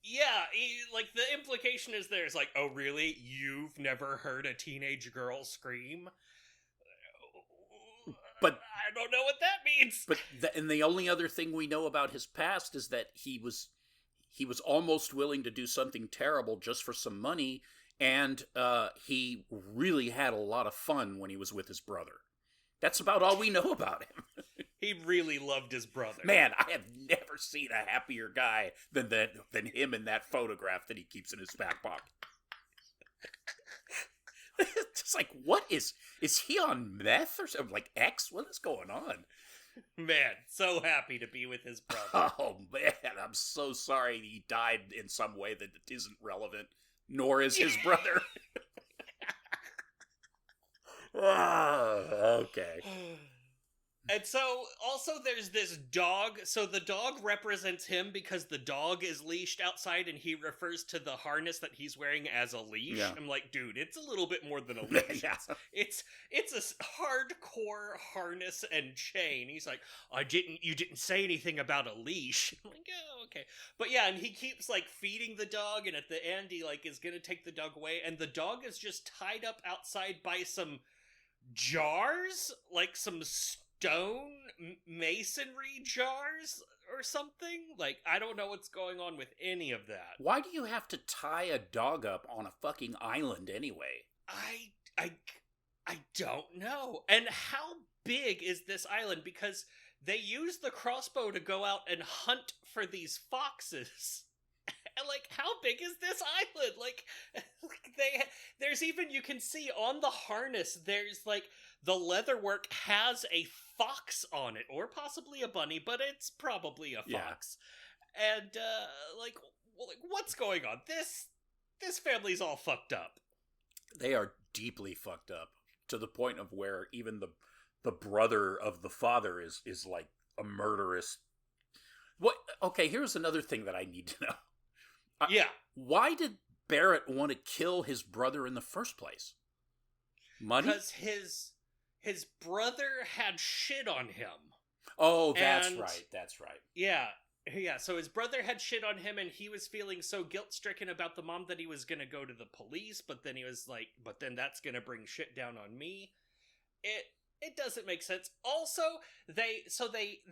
Speaker 2: Yeah, like the implication is there's like, oh really? You've never heard a teenage girl scream? But I don't know what that means.
Speaker 1: But and the only other thing we know about his past is that he was almost willing to do something terrible just for some money, and he really had a lot of fun when he was with his brother. That's about all we know about him.
Speaker 2: He really loved his brother.
Speaker 1: Man, I have never seen a happier guy than him in that photograph that he keeps in his back pocket. It's just like, what is he on meth or something? Like X? What is going on?
Speaker 2: Man, so happy to be with his brother.
Speaker 1: Oh, man, I'm so sorry he died in some way that isn't relevant, nor is his brother. Okay.
Speaker 2: And so, also, there's this dog. So the dog represents him because the dog is leashed outside and he refers to the harness that he's wearing as a leash. Yeah. I'm like, dude, it's a little bit more than a leash. Yeah. It's a hardcore harness and chain. He's like, you didn't say anything about a leash. I'm like, oh, okay. But yeah, and he keeps like feeding the dog, and at the end he like is gonna take the dog away, and the dog is just tied up outside by some jars, like some stone masonry jars or something. Like, I don't know what's going on with any of that.
Speaker 1: Why do you have to tie a dog up on a fucking island anyway?
Speaker 2: I don't know. And how big is this island? Because they use the crossbow to go out and hunt for these foxes. And like, how big is this island? Like there's even, you can see on the harness, there's like, the leatherwork has a fox on it, or possibly a bunny, but it's probably a fox. Yeah. And like, what's going on? This family's all fucked up.
Speaker 1: They are deeply fucked up to the point of where even the brother of the father is like a murderous. What? Okay, here's another thing that I need to know.
Speaker 2: Yeah.
Speaker 1: Why did Barrett want to kill his brother in the first place? Money?
Speaker 2: Because his brother had shit on him.
Speaker 1: Oh, that's right. That's right.
Speaker 2: Yeah. Yeah, so his brother had shit on him, and he was feeling so guilt-stricken about the mom that he was going to go to the police, but then he was like, but then that's going to bring shit down on me. It doesn't make sense. Also, they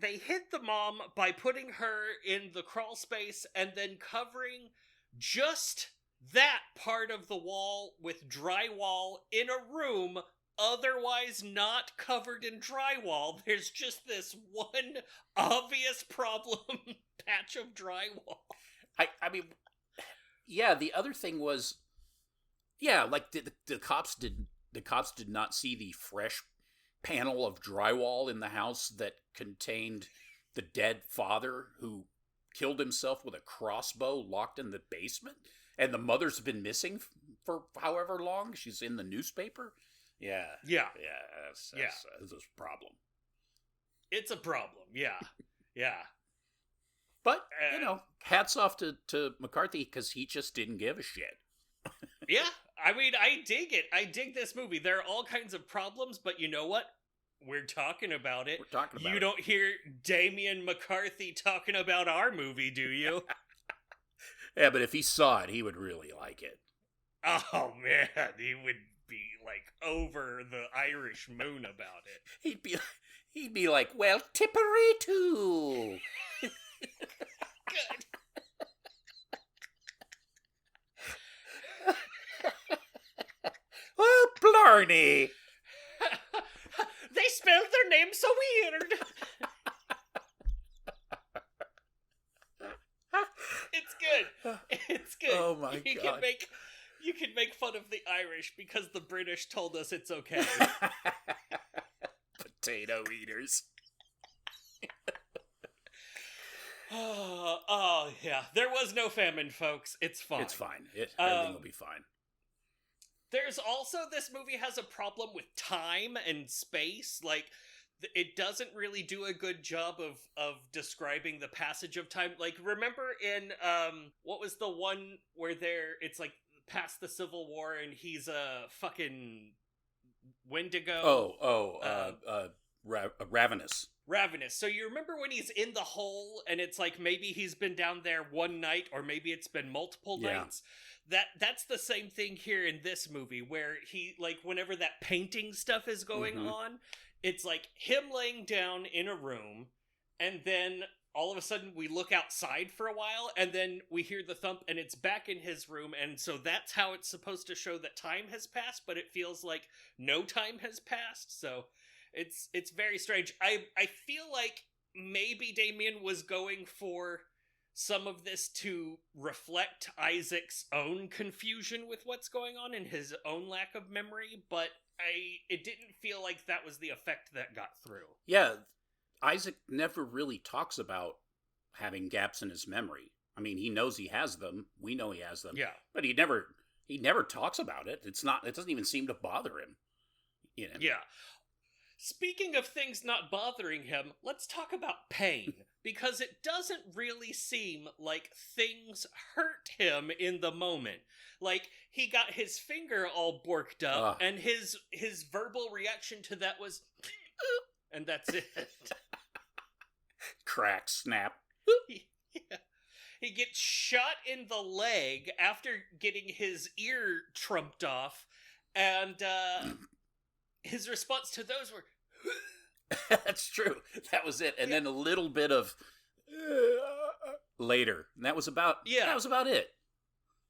Speaker 2: hid the mom by putting her in the crawl space and then covering just that part of the wall with drywall in a room otherwise not covered in drywall. There's just this one obvious problem patch of drywall.
Speaker 1: I mean, yeah, the other thing was, yeah, like the cops did not see the fresh panel of drywall in the house that contained the dead father who killed himself with a crossbow locked in the basement, and the mother's been missing for however long. She's in the newspaper. Yeah. That's a problem.
Speaker 2: It's a problem. Yeah.
Speaker 1: But hats off to McCarthy, because he just didn't give a shit.
Speaker 2: Yeah, I mean, I dig it. I dig this movie. There are all kinds of problems, but you know what? We're talking about it.
Speaker 1: We're talking about
Speaker 2: You
Speaker 1: it.
Speaker 2: don't hear Damian McCarthy talking about our movie, do you?
Speaker 1: Yeah, but if he saw it, he would really like it.
Speaker 2: Oh man, he would be like over the Irish moon about it.
Speaker 1: He'd be like, well, tippery too.
Speaker 2: Good.
Speaker 1: Oh, blarney.
Speaker 2: They spelled their name so weird. It's good. It's good.
Speaker 1: Oh my God.
Speaker 2: You can make fun of the Irish because the British told us it's okay.
Speaker 1: Potato eaters.
Speaker 2: Oh, yeah. There was no famine, folks. It's fine.
Speaker 1: It's fine. Everything will be fine.
Speaker 2: There's also, this movie has a problem with time and space. Like, it doesn't really do a good job of describing the passage of time. Like, remember in, what was the one where it's like past the Civil War and he's a fucking Wendigo?
Speaker 1: Ravenous.
Speaker 2: Ravenous. So you remember when he's in the hole and it's like maybe he's been down there one night or maybe it's been multiple nights? That's the same thing here in this movie where he, like, whenever that painting stuff is going on, it's like him laying down in a room and then all of a sudden we look outside for a while and then we hear the thump and it's back in his room, and so that's how it's supposed to show that time has passed, but it feels like no time has passed. So it's very strange. I feel like maybe Damian was going for some of this to reflect Isaac's own confusion with what's going on and his own lack of memory, but it didn't feel like that was the effect that got through.
Speaker 1: Yeah, Isaac never really talks about having gaps in his memory. I mean, he knows he has them. We know he has them.
Speaker 2: Yeah.
Speaker 1: But he never talks about it. It doesn't even seem to bother him. You know?
Speaker 2: Yeah. Speaking of things not bothering him, let's talk about pain, because it doesn't really seem like things hurt him in the moment. Like, he got his finger all borked up, and his verbal reaction to that was, and that's it.
Speaker 1: Crack, snap.
Speaker 2: Yeah. He gets shot in the leg after getting his ear trumped off, and his response to those were,
Speaker 1: That's true. That was it. And then a little bit of later. And that was about it.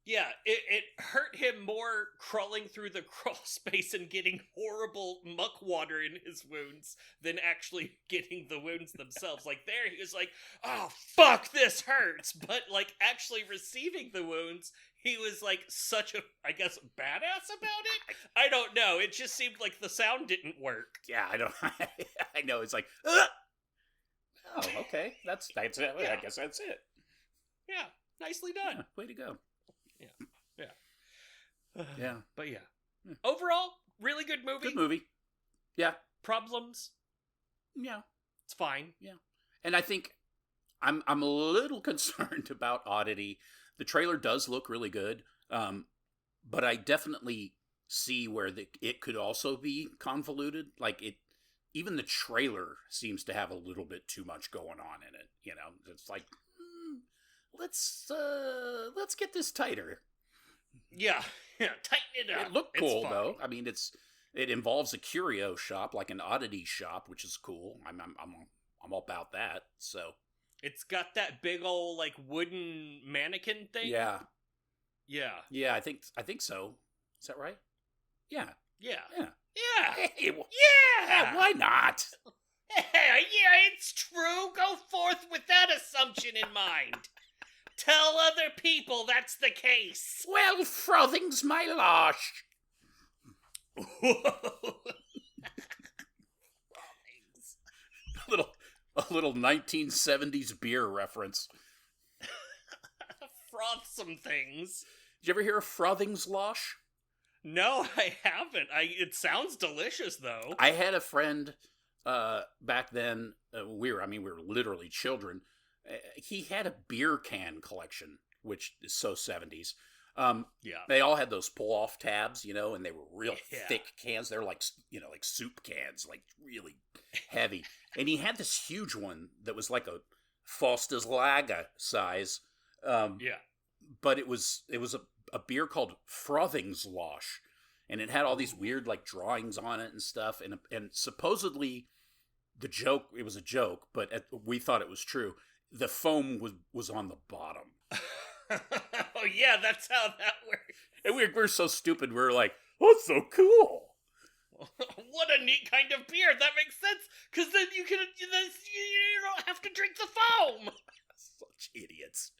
Speaker 2: Yeah, it hurt him more crawling through the crawl space and getting horrible muck water in his wounds than actually getting the wounds themselves. Like, there, he was like, oh, fuck, this hurts. But, like, actually receiving the wounds, he was, like, such a, I guess, badass about it? I don't know. It just seemed like the sound didn't work.
Speaker 1: Yeah, I know. It's like, ugh! Oh, okay. That's it.
Speaker 2: Yeah.
Speaker 1: I guess that's it.
Speaker 2: Yeah, nicely done.
Speaker 1: Yeah, way to go.
Speaker 2: Yeah. But yeah. Overall, really good movie.
Speaker 1: Good movie. Yeah.
Speaker 2: Problems?
Speaker 1: Yeah.
Speaker 2: It's fine.
Speaker 1: Yeah. And I think I'm a little concerned about Oddity. The trailer does look really good, but I definitely see where it could also be convoluted. Like, even the trailer seems to have a little bit too much going on in it. You know, it's like, let's get this tighter.
Speaker 2: Yeah, tighten it up.
Speaker 1: It looked cool though. I mean, it involves a curio shop, like an oddity shop, which is cool. I'm all about that. So
Speaker 2: it's got that big old like wooden mannequin thing.
Speaker 1: Yeah.
Speaker 2: Yeah.
Speaker 1: I think so. Is that right? Yeah.
Speaker 2: Hey,
Speaker 1: Yeah. Why not?
Speaker 2: Yeah, it's true. Go forth with that assumption in mind. Tell other people that's the case.
Speaker 1: Well, frothing's my losh. A little 1970s beer reference.
Speaker 2: Frothsome Things.
Speaker 1: Did you ever hear of Frothing's Losh?
Speaker 2: No, I haven't. It sounds delicious though.
Speaker 1: I had a friend back then. We were literally children. He had a beer can collection, which is so 70s.
Speaker 2: Yeah.
Speaker 1: They all had those pull-off tabs, and they were real
Speaker 2: Yeah.
Speaker 1: thick cans. They're like, like soup cans, like really heavy. And he had this huge one that was like a Foster's Lager size.
Speaker 2: Yeah.
Speaker 1: But it was a beer called Frothingslosh, and it had all these weird like drawings on it and stuff. And supposedly it was a joke, but we thought it was true. The foam was on the bottom.
Speaker 2: Oh yeah, that's how that works.
Speaker 1: And we're so stupid. We were like, "Oh, it's so cool."
Speaker 2: What a neat kind of beer. That makes sense, because then you don't have to drink the foam.
Speaker 1: Such idiots.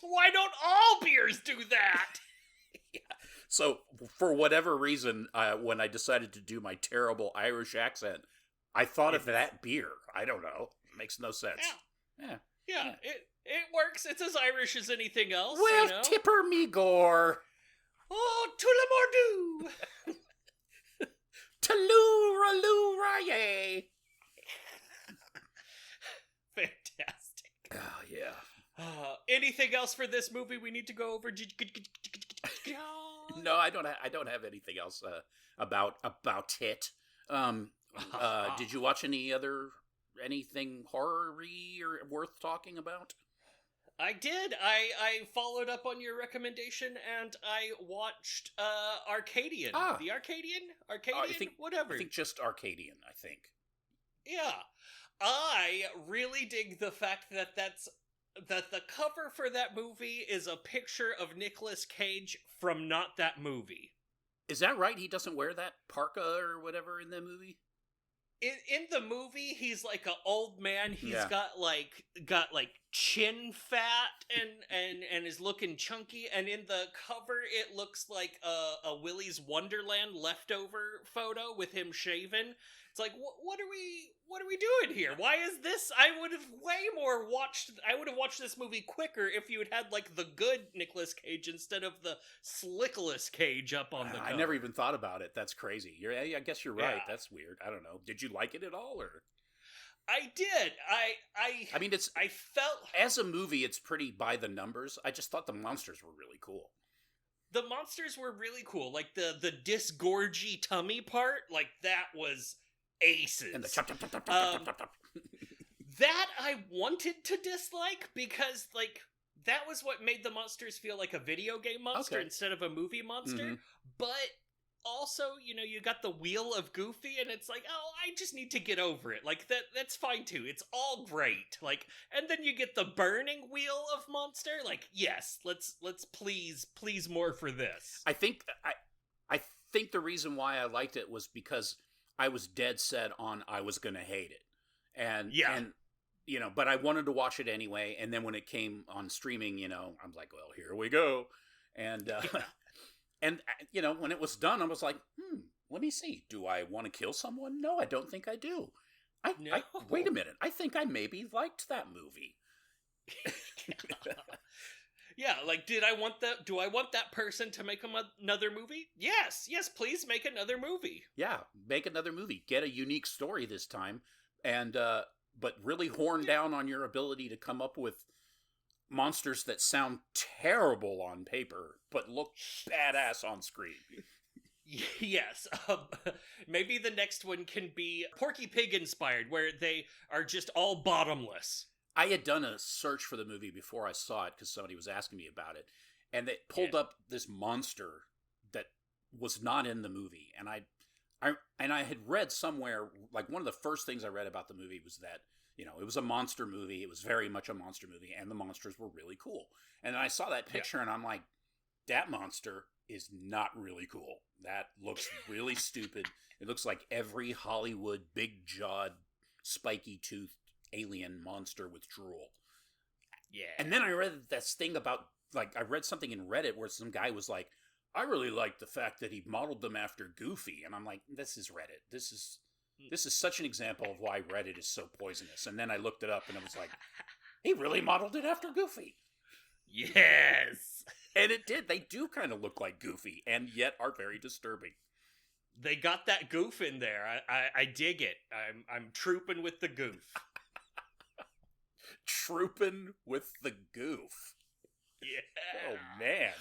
Speaker 2: Why don't all beers do that?
Speaker 1: Yeah. So for whatever reason, when I decided to do my terrible Irish accent, I thought of that beer. I don't know. It makes no sense.
Speaker 2: Yeah. It works. It's as Irish as anything else.
Speaker 1: Well, tipper me gore.
Speaker 2: Oh, Tullamordu.
Speaker 1: Taloo-ra-loo-ra-yay.
Speaker 2: Fantastic.
Speaker 1: Oh, yeah.
Speaker 2: Anything else for this movie we need to go over?
Speaker 1: No, I don't have anything else about it. Did you watch anything horror-y or worth talking about?
Speaker 2: I did. I followed up on your recommendation and I watched Arcadian. The Arcadian? Whatever.
Speaker 1: I think just Arcadian, I think.
Speaker 2: Yeah. I really dig the fact that the cover for that movie is a picture of Nicolas Cage from not that movie.
Speaker 1: Is that right? He doesn't wear that parka or whatever in the movie?
Speaker 2: In the movie, he's like an old man. He's got like chin fat and is looking chunky. And in the cover, it looks like a Willy's Wonderland leftover photo with him shaven. It's like, what are we doing here? Why is this? I would have watched this movie quicker if you had like the good Nicolas Cage instead of the slickless Cage up on the cover.
Speaker 1: I never even thought about it. That's crazy. I guess you're right.
Speaker 2: Yeah.
Speaker 1: That's weird. I don't know. Did you like it at all, or?
Speaker 2: I did. I mean, I felt
Speaker 1: as a movie, it's pretty by the numbers. I just thought the monsters were really cool.
Speaker 2: The monsters were really cool. Like the disgorgy tummy part, like that was aces.
Speaker 1: And the chop.
Speaker 2: That I wanted to dislike because like that was what made the monsters feel like a video game monster instead of a movie monster. Mm-hmm. But also, you got the wheel of Goofy, and it's like, oh, I just need to get over it. Like that's fine too. It's all great. Like, and then you get the burning wheel of monster. Like, yes, let's please more for this.
Speaker 1: I think the reason why I liked it was because I was dead set on I was gonna hate it, and but I wanted to watch it anyway. And then when it came on streaming, I'm like, well, here we go, and. And, when it was done, I was like, let me see. Do I want to kill someone? No, I don't think I do. Wait a minute. I think I maybe liked that movie.
Speaker 2: Yeah, like, do I want that person to make another movie? Yes, please make another movie.
Speaker 1: Yeah, make another movie. Get a unique story this time, and, but really horn down on your ability to come up with monsters that sound terrible on paper, but look badass on screen.
Speaker 2: Yes. Maybe the next one can be Porky Pig inspired, where they are just all bottomless.
Speaker 1: I had done a search for the movie before I saw it because somebody was asking me about it, and they pulled up this monster that was not in the movie, and I had read somewhere, like one of the first things I read about the movie was that it was a monster movie. It was very much a monster movie, and the monsters were really cool. And then I saw that picture, and I'm like, that monster is not really cool. That looks really stupid. It looks like every Hollywood big-jawed, spiky-toothed alien monster with drool.
Speaker 2: Yeah.
Speaker 1: And then I read this thing about, I read something in Reddit where some guy was like, I really like the fact that he modeled them after Goofy. And I'm like, this is Reddit. This is such an example of why Reddit is so poisonous. And then I looked it up and it was like, he really modeled it after Goofy.
Speaker 2: Yes.
Speaker 1: And it did. They do kind of look like Goofy and yet are very disturbing.
Speaker 2: They got that goof in there. I dig it. I'm trooping with the goof.
Speaker 1: Trooping with the goof.
Speaker 2: Yeah.
Speaker 1: Oh, man.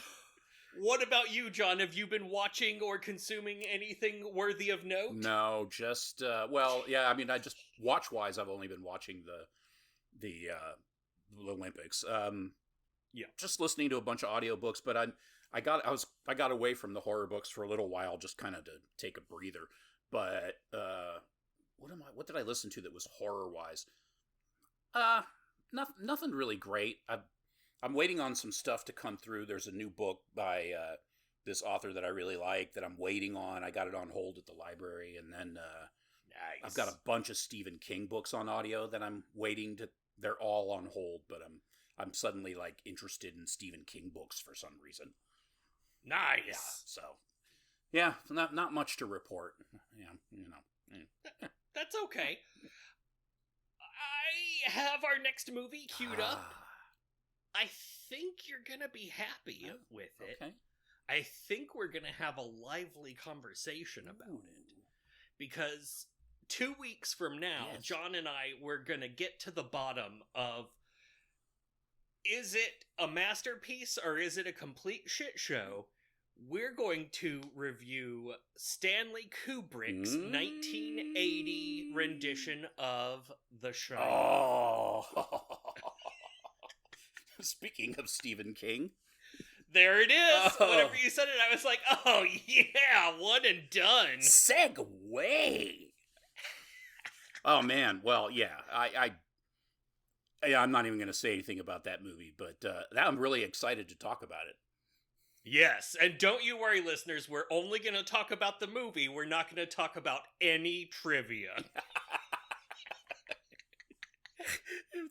Speaker 2: What about you, John? Have you been watching or consuming anything worthy of note?
Speaker 1: No, just well, yeah. I mean, I just watch-wise, I've only been watching the Olympics.
Speaker 2: Yeah.
Speaker 1: Just listening to a bunch of audiobooks, but I got away from the horror books for a little while, just kind of to take a breather. But what did I listen to that was horror-wise? Nothing really great. I'm waiting on some stuff to come through. There's a new book by this author that I really like that I'm waiting on. I got it on hold at the library, and then
Speaker 2: Nice.
Speaker 1: I've got a bunch of Stephen King books on audio that I'm waiting to. They're all on hold, but I'm suddenly like interested in Stephen King books for some reason.
Speaker 2: Nice.
Speaker 1: Yeah, so yeah, not much to report. Yeah,
Speaker 2: That's okay. I have our next movie queued up. I think you're gonna be happy with it.
Speaker 1: Okay.
Speaker 2: I think we're gonna have a lively conversation about it. Because 2 weeks from now,
Speaker 1: Yes.
Speaker 2: John and I, we're gonna get to the bottom of, is it a masterpiece or is it a complete shit show? We're going to review Stanley Kubrick's 1980 rendition of The Shining.
Speaker 1: Oh. Speaking of Stephen King.
Speaker 2: There it is!
Speaker 1: Oh.
Speaker 2: Whenever you said it, I was like, oh yeah, one and done.
Speaker 1: Segway. Oh man, well yeah, I'm not even going to say anything about that movie, but I'm really excited to talk about it.
Speaker 2: Yes, and don't you worry, listeners, we're only going to talk about the movie. We're not going to talk about any trivia.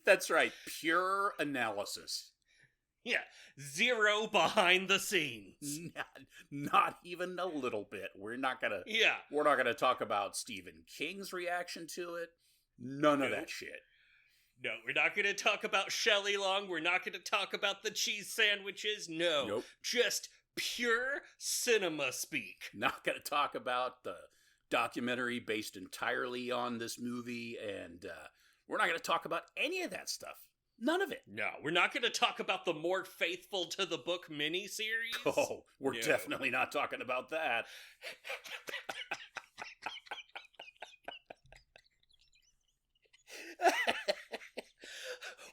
Speaker 1: That's right, pure analysis.
Speaker 2: Yeah, zero behind the scenes.
Speaker 1: Not even a little bit. We're not gonna talk about Stephen King's reaction to it. None of that shit.
Speaker 2: No, we're not going to talk about Shelley Long. We're not going to talk about the cheese sandwiches. No,
Speaker 1: Nope.
Speaker 2: Just pure cinema speak.
Speaker 1: Not gonna talk about the documentary based entirely on this movie, and we're not gonna talk about any of that stuff. None of it.
Speaker 2: No, we're not going to talk about the more faithful to the book miniseries.
Speaker 1: Oh, we're definitely not talking about that.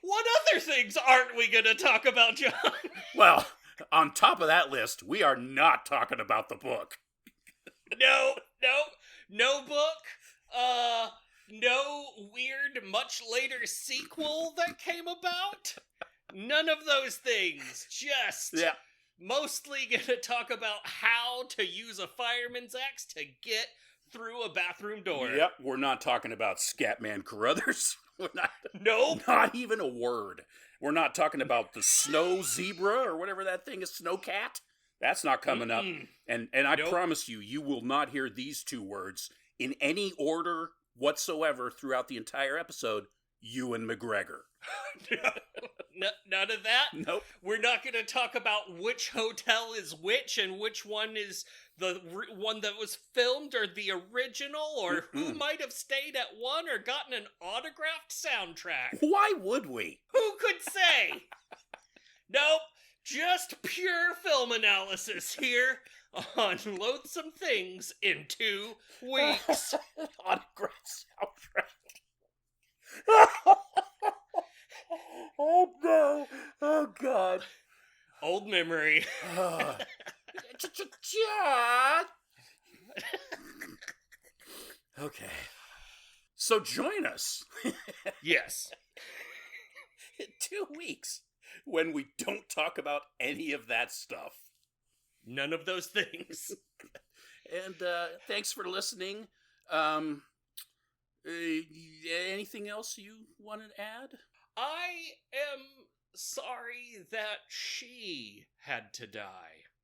Speaker 2: What other things aren't we going to talk about, John?
Speaker 1: Well, on top of that list, we are not talking about the book.
Speaker 2: No book. No weird, much later sequel that came about. None of those things. Just mostly gonna talk about how to use a fireman's axe to get through a bathroom door.
Speaker 1: Yep, we're not talking about Scatman Carruthers. We're not.
Speaker 2: Nope.
Speaker 1: Not even a word. We're not talking about the snow zebra or whatever that thing is, snowcat. That's not coming up. And I promise you, you will not hear these two words in any order whatsoever throughout the entire episode. Ewan McGregor.
Speaker 2: None of that?
Speaker 1: Nope.
Speaker 2: We're not going to talk about which hotel is which and which one is the one that was filmed or the original or who might have stayed at one or gotten an autographed soundtrack.
Speaker 1: Why would we?
Speaker 2: Who could say? Nope. Just pure film analysis here on Loathsome Things in 2 weeks.
Speaker 1: Autographed soundtrack. Oh no! Oh god!
Speaker 2: Old memory.
Speaker 1: Okay. So join us.
Speaker 2: Yes.
Speaker 1: In 2 weeks when we don't talk about any of that stuff.
Speaker 2: None of those things.
Speaker 1: And thanks for listening. Anything else you want to add?
Speaker 2: I am sorry that she had to die.